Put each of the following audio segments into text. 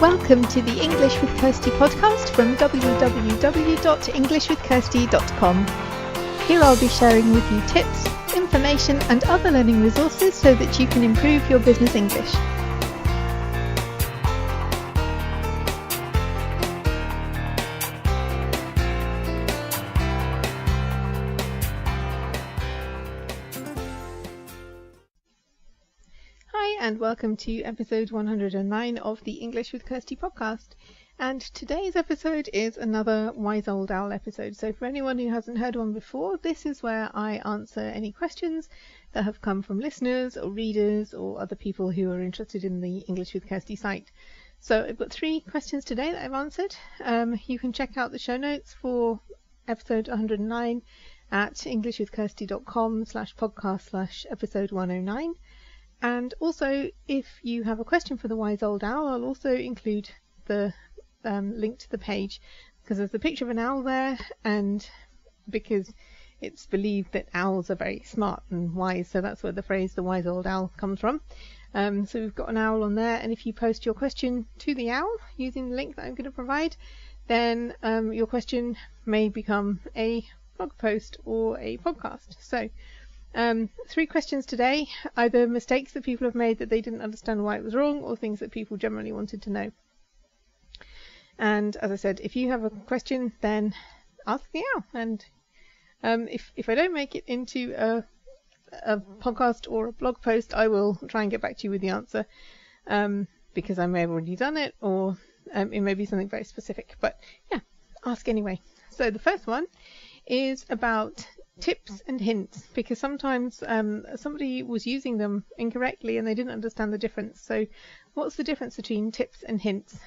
Welcome to the English with Kirsty podcast from www.englishwithkirsty.com. Here I'll be sharing with you tips, information and other learning resources so that you can improve your business English. And welcome to episode 109 of the English with Kirsty podcast. And today's episode is another Wise Old Owl episode. So for anyone who hasn't heard one before, this is where I answer any questions that have come from listeners or readers or other people who are interested in the English with Kirsty site. So I've got 3 questions today that I've answered. You can check out the show notes for episode 109 at englishwithkirsty.com/podcast/episode 109. And also, if you have a question for the Wise Old Owl, I'll also include the link to the page, because there's a picture of an owl there, and because it's believed that owls are very smart and wise, so that's where the phrase the Wise Old Owl comes from. So we've got an owl on there, and if you post your question to the owl using the link that I'm going to provide, then your question may become a blog post or a podcast. So 3 questions today, either mistakes that people have made that they didn't understand why it was wrong, or things that people generally wanted to know. And as I said, if you have a question, then ask the owl. And if I don't make it into a podcast or a blog post, I will try and get back to you with the answer, because I may have already done it, or it may be something very specific. But yeah, ask anyway. So the first one is about tips and hints, because sometimes somebody was using them incorrectly and they didn't understand the difference. So what's the difference between tips and hints?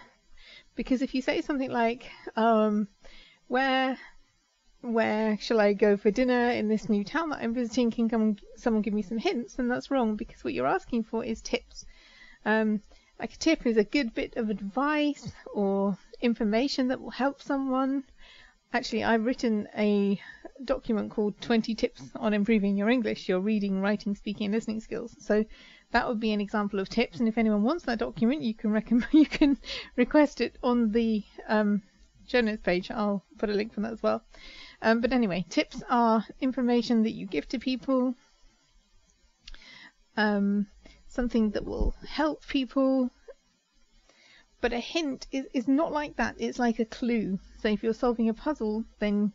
Because if you say something like, where shall I go for dinner in this new town that I'm visiting, can someone give me some hints? Then that's wrong, because what you're asking for is tips. Like a tip is a good bit of advice or information that will help someone. Actually, I've written a document called 20 Tips on Improving Your English, your reading, writing, speaking and listening skills. So that would be an example of tips, and if anyone wants that document, you can request it on the show notes page. I'll put a link from that as well. But anyway, tips are information that you give to people, something that will help people. But a hint is not like that. It's like a clue. So if you're solving a puzzle, then,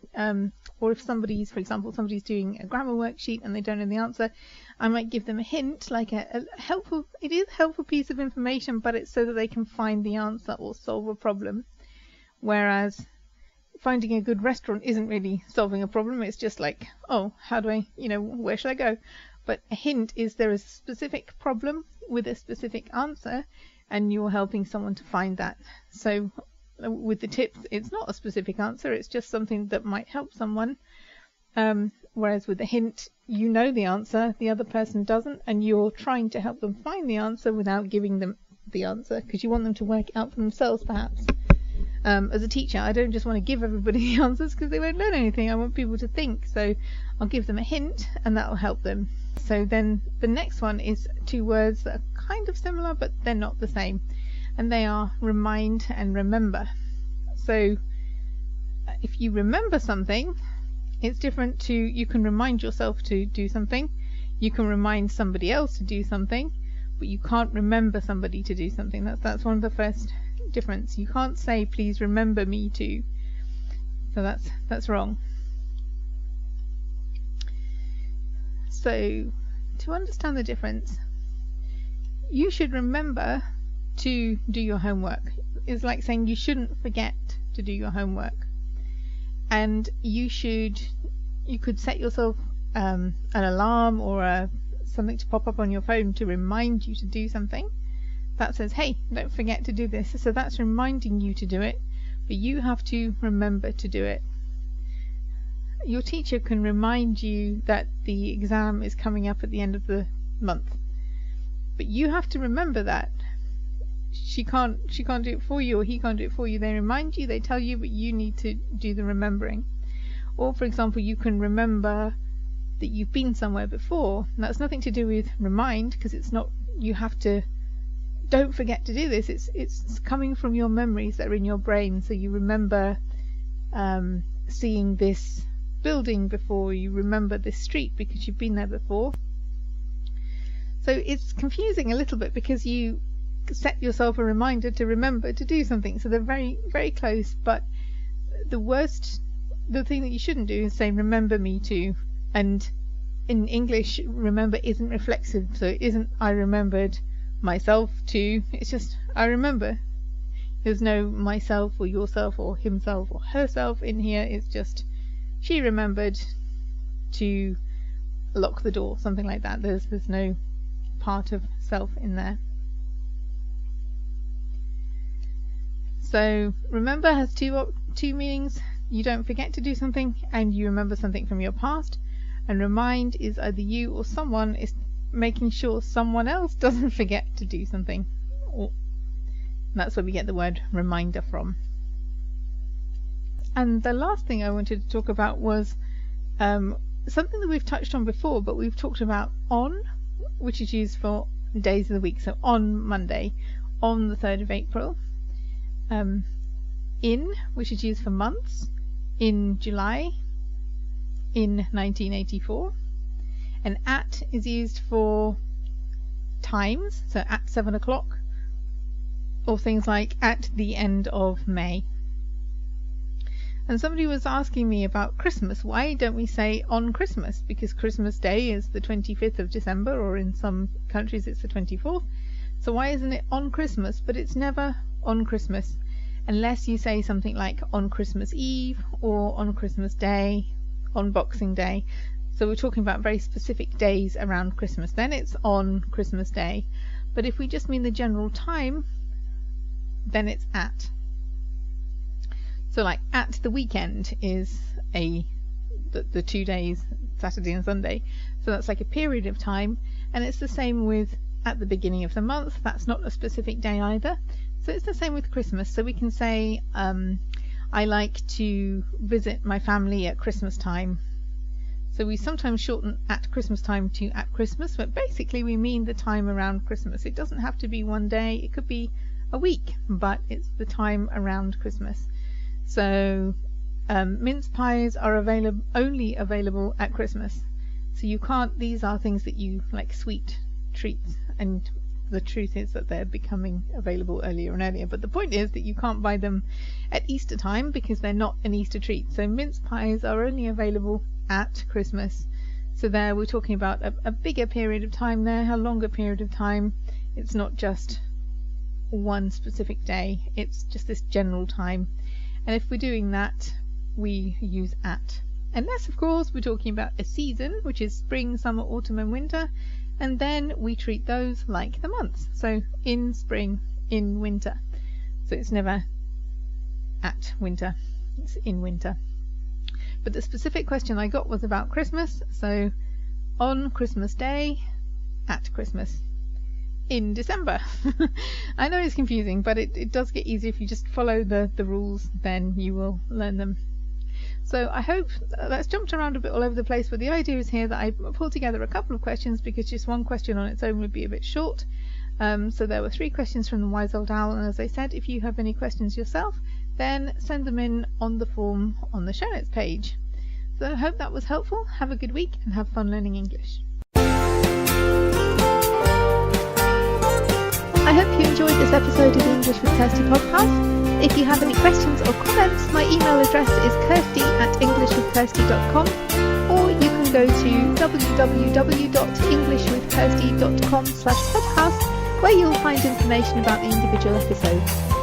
or if somebody's doing a grammar worksheet and they don't know the answer, I might give them a hint, like a helpful piece of information, but it's so that they can find the answer or solve a problem. Whereas finding a good restaurant isn't really solving a problem. It's just like, oh, how do I, where should I go? But a hint is there is a specific problem with a specific answer, and you're helping someone to find that. So with the tips, it's not a specific answer, it's just something that might help someone. Whereas with the hint, you know the answer, the other person doesn't, and you're trying to help them find the answer without giving them the answer, because you want them to work it out for themselves, perhaps. As a teacher, I don't just want to give everybody the answers because they won't learn anything. I want people to think. So I'll give them a hint, and that will help them. So then the next one is 2 words that are kind of similar, but they're not the same. And they are remind and remember. So if you remember something, it's different to, you can remind yourself to do something. You can remind somebody else to do something, but you can't remember somebody to do something. That's one of the first difference. You can't say, please remember me to. So that's wrong. So to understand the difference, you should remember to do your homework. It's like saying you shouldn't forget to do your homework. And you could set yourself an alarm or something to pop up on your phone to remind you to do something. That says, hey, don't forget to do this. So that's reminding you to do it, but you have to remember to do it. Your teacher can remind you that the exam is coming up at the end of the month, but you have to remember that. She can't do it for you, or he can't do it for you. They remind you, they tell you, but you need to do the remembering. Or for example, you can remember that you've been somewhere before, and that's nothing to do with remind, because it's not, you have to don't forget to do this. It's coming from your memories that are in your brain, so you remember seeing this building before, you remember this street because you've been there before. So it's confusing a little bit because you set yourself a reminder to remember to do something, so they're very, very close. But the thing that you shouldn't do is say remember me to, and in English remember isn't reflexive, so it isn't I remembered myself to, it's just I remember. There's no myself or yourself or himself or herself in here. It's just she remembered to lock the door, something like that. There's no part of self in there. So remember has two meanings. You don't forget to do something, and you remember something from your past. And remind is either you or someone is making sure someone else doesn't forget to do something. That's where we get the word reminder from. And the last thing I wanted to talk about was something that we've touched on before, but we've talked about on, which is used for days of the week. So on Monday, on the 3rd of April. In, which is used for months, in July, in 1984. And at is used for times, so at 7 o'clock, or things like at the end of May. And somebody was asking me about Christmas. Why don't we say on Christmas? Because Christmas Day is the 25th of December, or in some countries it's the 24th. So why isn't it on Christmas? But it's never on Christmas, unless you say something like on Christmas Eve, or on Christmas Day, on Boxing Day. So we're talking about very specific days around Christmas. Then it's on Christmas Day. But if we just mean the general time, then it's at. So like at the weekend is the 2 days, Saturday and Sunday. So that's like a period of time. And it's the same with at the beginning of the month. That's not a specific day either. So it's the same with Christmas. So we can say I like to visit my family at Christmas time. So we sometimes shorten at Christmas time to at Christmas, but basically we mean the time around Christmas. It doesn't have to be one day, it could be a week, but it's the time around Christmas. So mince pies are only available at Christmas. So you can't, these are things that you like, sweet treats, and the truth is that they're becoming available earlier and earlier. But the point is that you can't buy them at Easter time because they're not an Easter treat. So mince pies are only available at Christmas. So there we're talking about a bigger period of time there, a longer period of time. It's not just one specific day, it's just this general time. And if we're doing that, we use at. Unless, of course, we're talking about a season, which is spring, summer, autumn and winter, and then we treat those like the months. So in spring, in winter. So it's never at winter, it's in winter. But the specific question I got was about Christmas. So on Christmas Day, at Christmas. In December. I know it's confusing, but it does get easier if you just follow the rules, then you will learn them. So I hope that's jumped around a bit all over the place, but the idea is here that I pulled together a couple of questions because just one question on its own would be a bit short. So there were 3 questions from the Wise Old Owl, and as I said, if you have any questions yourself, then send them in on the form on the show notes page. So I hope that was helpful. Have a good week and have fun learning English. I hope you enjoyed this episode of the English with Kirsty podcast. If you have any questions or comments, my email address is kirsty@englishwithkirsty.com, or you can go to www.englishwithkirsty.com/podcast, where you'll find information about the individual episodes.